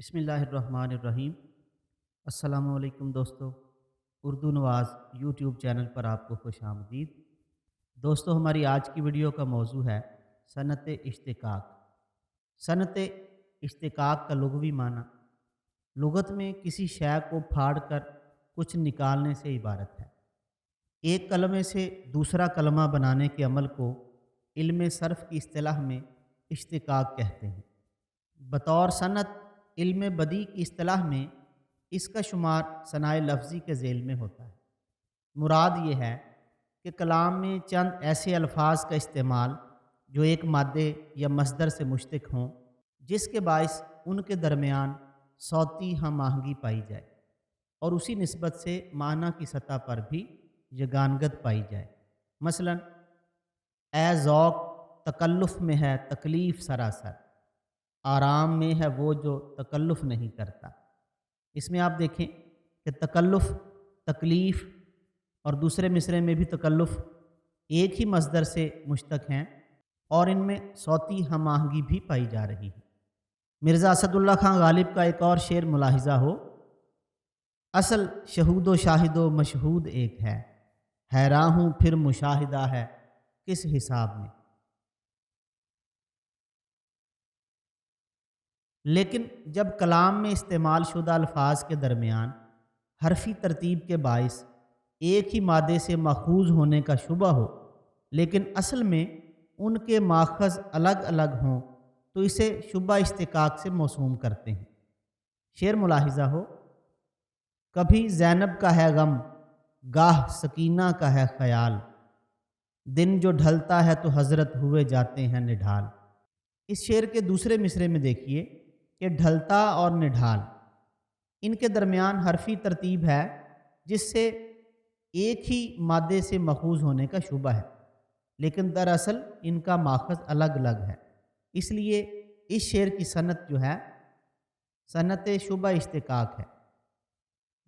بسم اللہ الرحمن الرحیم۔ السلام علیکم دوستو، اردو نواز یوٹیوب چینل پر آپ کو خوش آمدید۔ دوستو، ہماری آج کی ویڈیو کا موضوع ہے صنعت اشتقاق۔ صنعت اشتقاق کا لغوی معنی لغت میں کسی شے کو پھاڑ کر کچھ نکالنے سے عبارت ہے۔ ایک کلمے سے دوسرا کلمہ بنانے کے عمل کو علم صرف کی اصطلاح میں اشتقاق کہتے ہیں۔ بطور صنعت علم بدیع کی اصطلاح میں اس کا شمار صنائع لفظی کے ذیل میں ہوتا ہے۔ مراد یہ ہے کہ کلام میں چند ایسے الفاظ کا استعمال جو ایک مادے یا مصدر سے مشتق ہوں، جس کے باعث ان کے درمیان صوتی ہم آہنگی پائی جائے اور اسی نسبت سے معنی کی سطح پر بھی یگانگت پائی جائے۔ مثلا اے ذوق تکلف میں ہے تکلیف سراسر، آرام میں ہے وہ جو تکلف نہیں کرتا۔ اس میں آپ دیکھیں کہ تکلف، تکلیف اور دوسرے مصرعے میں بھی تکلف ایک ہی مصدر سے مشتق ہیں اور ان میں صوتی ہم آہنگی بھی پائی جا رہی ہے۔ مرزا اسد اللہ خان غالب کا ایک اور شعر ملاحظہ ہو: اصل شہود و شاہد و مشہود ایک ہے، حیران ہوں پھر مشاہدہ ہے کس حساب میں۔ لیکن جب کلام میں استعمال شدہ الفاظ کے درمیان حرفی ترتیب کے باعث ایک ہی مادے سے ماخوذ ہونے کا شبہ ہو لیکن اصل میں ان کے ماخذ الگ الگ ہوں تو اسے شبہ اشتقاق سے موسوم کرتے ہیں۔ شعر ملاحظہ ہو: کبھی زینب کا ہے غم، گاہ سکینہ کا ہے خیال، دن جو ڈھلتا ہے تو حضرت ہوئے جاتے ہیں نڈھال۔ اس شعر کے دوسرے مصرعے میں دیکھیے کہ ڈھلتا اور نڈھال، ان کے درمیان حرفی ترتیب ہے جس سے ایک ہی مادے سے ماخوذ ہونے کا شبہ ہے، لیکن دراصل ان کا ماخذ الگ الگ ہے۔ اس لیے اس شعر کی صنعت جو ہے صنعت شبہ اشتقاق ہے۔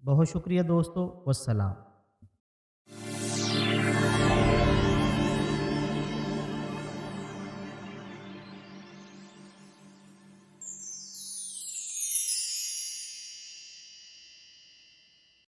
بہت شکریہ دوستو، والسلام۔